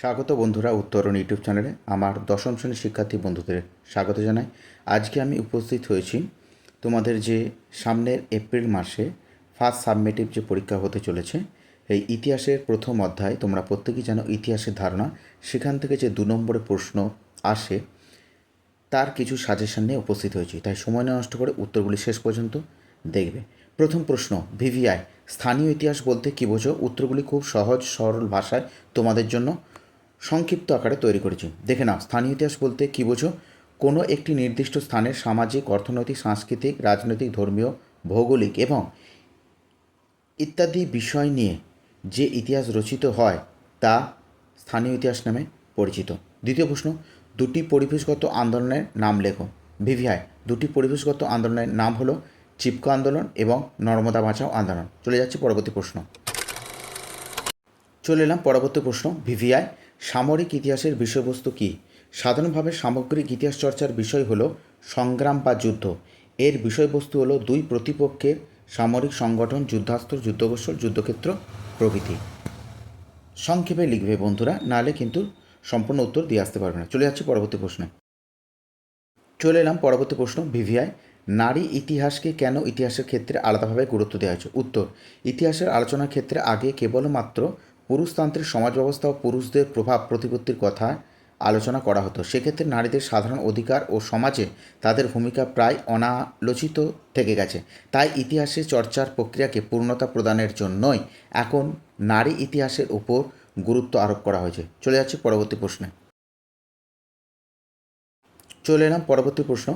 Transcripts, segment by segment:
স্বাগত বন্ধুরা, উত্তরণ ইউটিউব চ্যানেলে আমার দশম শ্রেণীর শিক্ষার্থী বন্ধুদের স্বাগত জানাই। আজকে আমি উপস্থিত হয়েছি তোমাদের যে সামনের এপ্রিল মাসে ফার্স্ট সাবমেটিভ যে পরীক্ষা হতে চলেছে, এই ইতিহাসের প্রথম অধ্যায়। তোমরা প্রত্যেকেই জানো ইতিহাসের ধারণা, সেখান থেকে যে 2 নম্বরের প্রশ্ন আসে তার কিছু সাজেশন নিয়ে উপস্থিত হয়েছি। তাই সময় নষ্ট করে উত্তরগুলি শেষ পর্যন্ত দেখবে। প্রথম প্রশ্ন, ভিভিআই স্থানীয় ইতিহাস বলতে কী বোঝো? উত্তরগুলি খুব সহজ সরল ভাষায় তোমাদের জন্য সংক্ষিপ্ত আকারে তৈরি করেছি। দেখে নাও, স্থানীয় ইতিহাস বলতে কী বোঝো? কোনো একটি নির্দিষ্ট স্থানের সামাজিক, অর্থনৈতিক, সাংস্কৃতিক, রাজনৈতিক, ধর্মীয়, ভৌগোলিক এবং ইত্যাদি বিষয় নিয়ে যে ইতিহাস রচিত হয় তা স্থানীয় ইতিহাস নামে পরিচিত। দ্বিতীয় প্রশ্ন, দুটি পরিবেশগত আন্দোলনের নাম লেখো। ভিভিআই দুটি পরিবেশগত আন্দোলনের নাম হলো চিপকো আন্দোলন এবং নর্মদা বাঁচাও আন্দোলন। চলে যাচ্ছি পরবর্তী প্রশ্ন। চলে এলাম পরবর্তী প্রশ্ন। ভিভিআই সামরিক ইতিহাসের বিষয়বস্তু কী? সাধারণভাবে সামগ্রিক ইতিহাস চর্চার বিষয় হলো সংগ্রাম বা যুদ্ধ। এর বিষয়বস্তু হলো দুই প্রতিপক্ষের সামরিক সংগঠন, যুদ্ধাস্ত্র, যুদ্ধকৌশল, যুদ্ধক্ষেত্র প্রভৃতি। সংক্ষেপে লিখবে বন্ধুরা, নাহলে কিন্তু সম্পূর্ণ উত্তর দিয়ে আসতে পারবে না। চলে যাচ্ছি পরবর্তী প্রশ্নে। চলে এলাম পরবর্তী প্রশ্ন। ভিভিআই নারী ইতিহাসকে কেন ইতিহাসের ক্ষেত্রে আলাদাভাবে গুরুত্ব দেওয়া হয়েছে? উত্তর, ইতিহাসের আলোচনার ক্ষেত্রে আগে কেবলমাত্র পুরুষতান্ত্রিক সমাজ ব্যবস্থা ও পুরুষদের প্রভাব প্রতিপত্তির কথা আলোচনা করা হতো। সেক্ষেত্রে নারীদের সাধারণ অধিকার ও সমাজে তাদের ভূমিকা প্রায় অনালোচিত থেকে গেছে। তাই ইতিহাসের চর্চার প্রক্রিয়াকে পূর্ণতা প্রদানের জন্যই এখন নারী ইতিহাসের উপর গুরুত্ব আরোপ করা হয়েছে। চলে যাচ্ছে পরবর্তী প্রশ্নে। চলে এলাম পরবর্তী প্রশ্ন।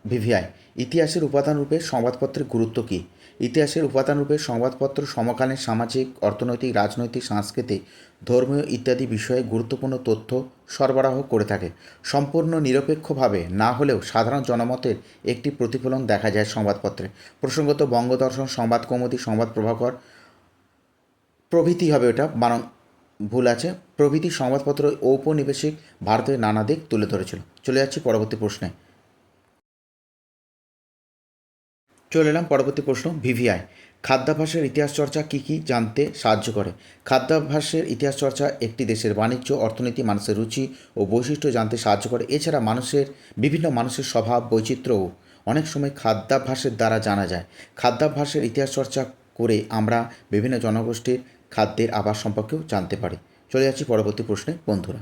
ভিভিআই ইতিহাসের উপাদানরূপে সংবাদপত্রের গুরুত্ব কী? ইতিহাসের উপাদানরূপে সংবাদপত্র সমকালীন সামাজিক, অর্থনৈতিক, রাজনৈতিক, সাংস্কৃতিক, ধর্মীয় ইত্যাদি বিষয়ে গুরুত্বপূর্ণ তথ্য সরবরাহ করে থাকে। সম্পূর্ণ নিরপেক্ষভাবে না হলেও সাধারণ জনমতের একটি প্রতিফলন দেখা যায় সংবাদপত্রে। প্রসঙ্গত বঙ্গদর্শন, সংবাদ কৌমুদী, সংবাদ প্রভাকর প্রভৃতি হবে, ওটা বানান ভুল আছে, প্রভৃতি সংবাদপত্র ঔপনিবেশিক ভারতের নানা দিক তুলে ধরেছিল। চলে যাচ্ছি পরবর্তী প্রশ্নে। চলে এলাম পরবর্তী প্রশ্ন। ভিভিআই খাদ্যাভ্যাসের ইতিহাস চর্চা কী কী জানতে সাহায্য করে? খাদ্যাভ্যাসের ইতিহাস চর্চা একটি দেশের বাণিজ্য, অর্থনীতি, মানুষের রুচি ও বৈশিষ্ট্য জানতে সাহায্য করে। এছাড়া বিভিন্ন মানুষের স্বভাব বৈচিত্র্যও অনেক সময় খাদ্যাভ্যাসের দ্বারা জানা যায়। খাদ্যাভ্যাসের ইতিহাস চর্চা করে আমরা বিভিন্ন জনগোষ্ঠীর খাদ্যের আবাস সম্পর্কেও জানতে পারি। চলে যাচ্ছি পরবর্তী প্রশ্নে বন্ধুরা।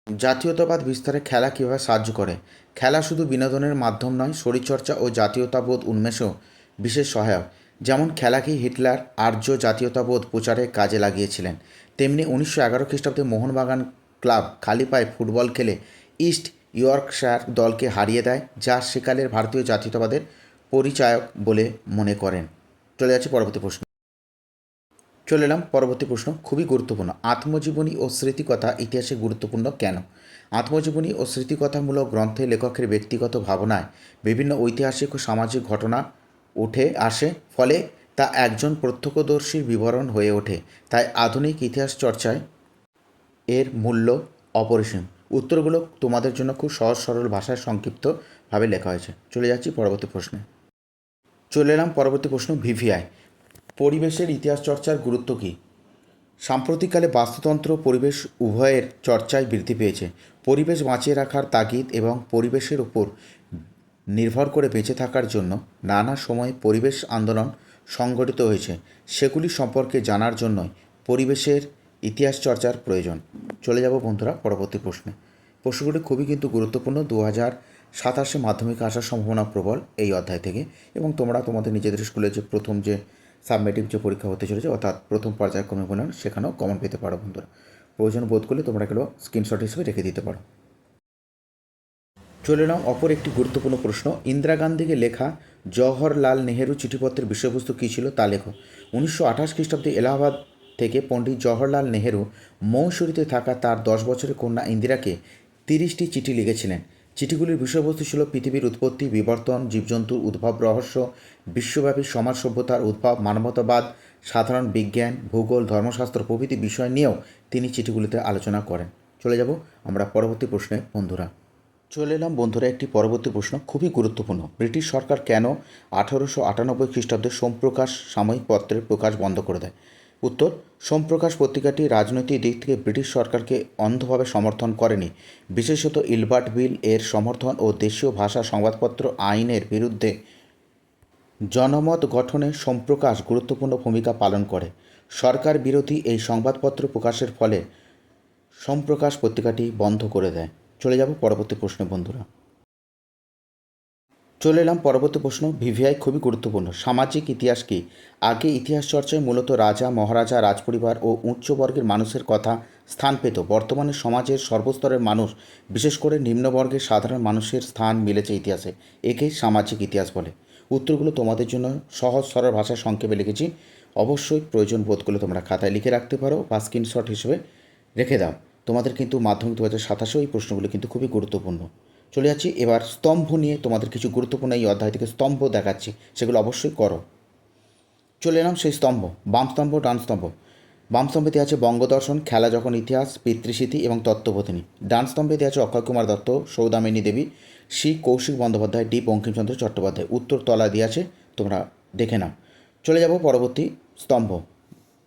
জাতীয়তাবাদ বিস্তারে খেলা কীভাবে সাহায্য করে? খেলা শুধু বিনোদনের মাধ্যম নয়, শরীরচর্চা ও জাতীয়তাবোধ উন্মেষেও বিশেষ সহায়ক। যেমন খেলাকে হিটলার আর্য জাতীয়তাবোধ প্রচারে কাজে লাগিয়েছিলেন, তেমনি 1911 খ্রিস্টাব্দে মোহনবাগান ক্লাব খালি পায়ে ফুটবল খেলে ইস্ট ইয়র্কশায়ার দলকে হারিয়ে দেয়, যা সেকালের ভারতীয় জাতীয়তাবাদের পরিচায়ক বলে মনে করেন। চলে যাচ্ছে পরবর্তী প্রশ্ন। চলে এলাম পরবর্তী প্রশ্ন, খুবই গুরুত্বপূর্ণ। আত্মজীবনী ও স্মৃতিকথা ইতিহাসে গুরুত্বপূর্ণ কেন? আত্মজীবনী ও স্মৃতিকথামূলক গ্রন্থে লেখকের ব্যক্তিগত ভাবনায় বিভিন্ন ঐতিহাসিক ও সামাজিক ঘটনা উঠে আসে, ফলে তা একজন প্রত্যক্ষদর্শীর বিবরণ হয়ে ওঠে। তাই আধুনিক ইতিহাস চর্চায় এর মূল্য অপরিসীম। উত্তরগুলো তোমাদের জন্য খুব সহজ সরল ভাষায় সংক্ষিপ্তভাবে লেখা হয়েছে। চলে যাচ্ছি পরবর্তী প্রশ্নে। চলে এলাম পরবর্তী প্রশ্ন। ভিভিআই পরিবেশের ইতিহাস চর্চার গুরুত্ব কী? সাম্প্রতিককালে বাস্তুতন্ত্র পরিবেশ উভয়ের চর্চায় বৃদ্ধি পেয়েছে। পরিবেশ বাঁচিয়ে রাখার তাগিদ এবং পরিবেশের উপর নির্ভর করে বেঁচে থাকার জন্য নানা সময়ে পরিবেশ আন্দোলন সংগঠিত হয়েছে। সেগুলি সম্পর্কে জানার জন্যই পরিবেশের ইতিহাস চর্চার প্রয়োজন। চলে যাব বন্ধুরা পরবর্তী প্রশ্নে। প্রশ্নগুলি খুবই কিন্তু গুরুত্বপূর্ণ। 2027 মাধ্যমিকে আসার সম্ভাবনা প্রবল এই অধ্যায় থেকে। এবং তোমরা তোমাদের নিজেদের স্কুলে যে প্রথম যে সাবমেটিভ যে পরীক্ষা হতে চলেছে, অর্থাৎ প্রথম পর্যায়ক্রমে মূল্যায়ন, সেখানেও কমন পেতে পারো বন্ধুরা। প্রয়োজন বোধ করলে তোমরা এগুলো স্ক্রিনশট হিসেবে রেখে দিতে পারো। চলে এলাম অপর একটি গুরুত্বপূর্ণ প্রশ্ন। ইন্দিরা গান্ধীকে লেখা জওহরলাল নেহেরু চিঠিপত্রের বিষয়বস্তু কী ছিল তা লেখো। 1928 খ্রিস্টাব্দে এলাহাবাদ থেকে পণ্ডিত জওহরলাল নেহেরু মৌসুরিতে থাকা তার 10 বছরের কন্যা ইন্দিরাকে 30টি চিঠি লিখেছিলেন। চিঠিগুলির বিষয়বস্তু ছিল পৃথিবীর উৎপত্তি, বিবর্তন, জীবজন্তুর উদ্ভব রহস্য, বিশ্বব্যাপী সমাজ সভ্যতার উদ্ভব, মানবতাবাদ, সাধারণ বিজ্ঞান, ভূগোল, ধর্মশাস্ত্র প্রভৃতি বিষয় নিয়েও তিনি চিঠিগুলিতে আলোচনা করেন। চলে যাব আমরা পরবর্তী প্রশ্নে বন্ধুরা। চলে এলাম বন্ধুরা একটি পরবর্তী প্রশ্ন, খুবই গুরুত্বপূর্ণ। ব্রিটিশ সরকার কেন 1898 খ্রিস্টাব্দে সোমপ্রকাশ সাময়িক পত্রের প্রকাশ বন্ধ করে দেয়? উত্তর, সোমপ্রকাশ পত্রিকাটি রাজনৈতিক দিক থেকে ব্রিটিশ সরকারকে অন্ধভাবে সমর্থন করেনি, বিশেষত ইলবার্ট বিল এর সমর্থন ও দেশীয় ভাষা সংবাদপত্র আইনের বিরুদ্ধে জনমত গঠনে সোমপ্রকাশ গুরুত্বপূর্ণ ভূমিকা পালন করে। সরকার বিরোধী এই সংবাদপত্র প্রকাশের ফলে সোমপ্রকাশ পত্রিকাটি বন্ধ করে দেয়। চলে যাব পরবর্তী প্রশ্নে বন্ধুরা। চলে এলাম পরবর্তী প্রশ্ন। ভিভিআই খুবই গুরুত্বপূর্ণ। সামাজিক ইতিহাস কি? আগে ইতিহাস চর্চায় মূলত রাজা, মহারাজা, রাজপরিবার ও উচ্চবর্গের মানুষের কথা স্থান পেত। বর্তমানে সমাজের সর্বস্তরের মানুষ, বিশেষ করে নিম্নবর্গের সাধারণ মানুষের স্থান মিলেছে ইতিহাসে। একেই সামাজিক ইতিহাস বলে। উত্তরগুলো তোমাদের জন্য সহজ সরল ভাষায় সংক্ষেপে লিখেছি। অবশ্যই প্রয়োজন বোধগুলো তোমরা খাতায় লিখে রাখতে পারো বা স্ক্রিনশট হিসেবে রেখে দাও। তোমাদের কিন্তু মাধ্যমিক 2027 এই প্রশ্নগুলো কিন্তু খুবই গুরুত্বপূর্ণ। চলে যাচ্ছি এবার স্তম্ভ নিয়ে। তোমাদের কিছু গুরুত্বপূর্ণ এই অধ্যায় থেকে স্তম্ভ দেখাচ্ছি, সেগুলো অবশ্যই করো। চলে এলাম সেই স্তম্ভ। বাম স্তম্ভ, ডান স্তম্ভ। বাম স্তম্ভে আছে বঙ্গদর্শন, খেলা যখন ইতিহাস, পিতৃস্মৃতি এবং তত্ত্ববোধিনী। ডান স্তম্ভে আছে অক্ষয় কুমার দত্ত, সৌদামিনী দেবী, সি কৌশিক বন্দ্যোপাধ্যায়, ডি বঙ্কিমচন্দ্র চট্টোপাধ্যায়। উত্তর তলা দিয়ে আছে, তোমরা দেখে নাও। চলে যাব পরবর্তী স্তম্ভ।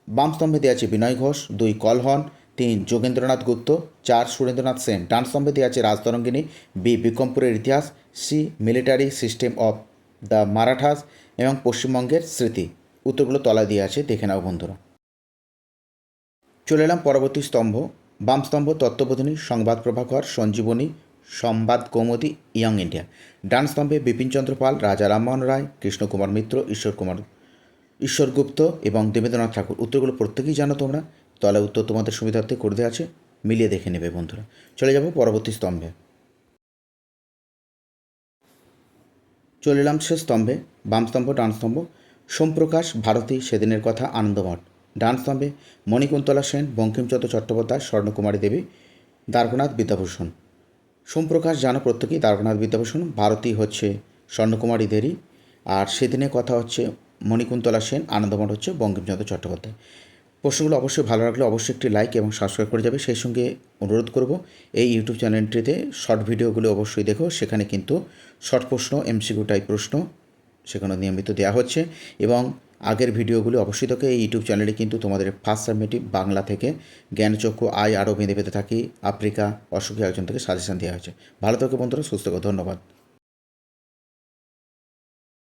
বাম স্তম্ভে আছে বিনয় ঘোষ, 2 কলহন, 3 যোগেন্দ্রনাথ গুপ্ত, 4 সুরেন্দ্রনাথ সেন। ডান স্তম্ভে আছে রাজতরঙ্গিনী, বি বিক্রমপুরের ইতিহাস, C military system of the Marathas এবং পশ্চিমবঙ্গের স্মৃতি। উত্তরগুলো তলা দিয়ে আছে, দেখে নাও বন্ধুরা। চলে এলাম পরবর্তী স্তম্ভ। বাম স্তম্ভ তত্ত্ববোধিনী, সংবাদ প্রভাকর, সঞ্জীবনী, সংবাদ কৌমুদী, ইয়ং ইন্ডিয়া। ডান স্তম্ভে বিপিনচন্দ্র পাল, রাজা রামমোহন রায়, কৃষ্ণকুমার মিত্র, ঈশ্বর গুপ্ত এবং দেবেন্দ্রনাথ ঠাকুর। উত্তরগুলো প্রত্যেকেই জানো তোমরা, তলায় উত্তর তোমাদের সুবিধার্থে করে দেওয়া আছে, মিলিয়ে দেখে নেবে বন্ধুরা। চলে যাব পরবর্তী স্তম্ভে। চলে এলাম সে স্তম্ভে। বাম স্তম্ভ, ডান স্তম্ভ। সোমপ্রকাশ, ভারতী, সেদিনের কথা, আনন্দমঠ। ডান স্তম্ভে মণিকুন্তলা সেন, বঙ্কিমচন্দ্র চট্টোপাধ্যায়, স্বর্ণকুমারী দেবী, দ্বারকানাথ বিদ্যাভূষণ। সোমপ্রকাশ জানো প্রত্যেকেই, দ্বারকানাথ বিদ্যাভূষণ। ভারতী হচ্ছে স্বর্ণকুমারী দেবী, আর সেদিনের কথা হচ্ছে মণিকুন্তলা সেন, আনন্দমঠ হচ্ছে বঙ্কিমচন্দ্র চট্টোপাধ্যায়। প্রশ্নগুলো অবশ্যই ভালো লাগলে অবশ্যই একটি লাইক এবং সাবস্ক্রাইব করে যাবে। সেই সঙ্গে অনুরোধ করব, এই ইউটিউব চ্যানেলটিতে শর্ট ভিডিওগুলো অবশ্যই দেখো। সেখানে কিন্তু শর্ট প্রশ্ন, এমসিকিউ টাইপ প্রশ্ন সেখানে নিয়মিত দেওয়া হচ্ছে, এবং আগের ভিডিওগুলো অবশ্যই দেখো। এই ইউটিউব চ্যানেলে কিন্তু তোমাদের ফার্স্ট সাবমিটিভ বাংলা থেকে জ্ঞানচক্ষু আয় আরও বেঁধে পেতে থাকি, আফ্রিকা, অসুখী একজন থেকে সাজেশন দেওয়া হয়েছে। ভালো থাকো বন্ধুরা, সুস্থ থাকো, ধন্যবাদ।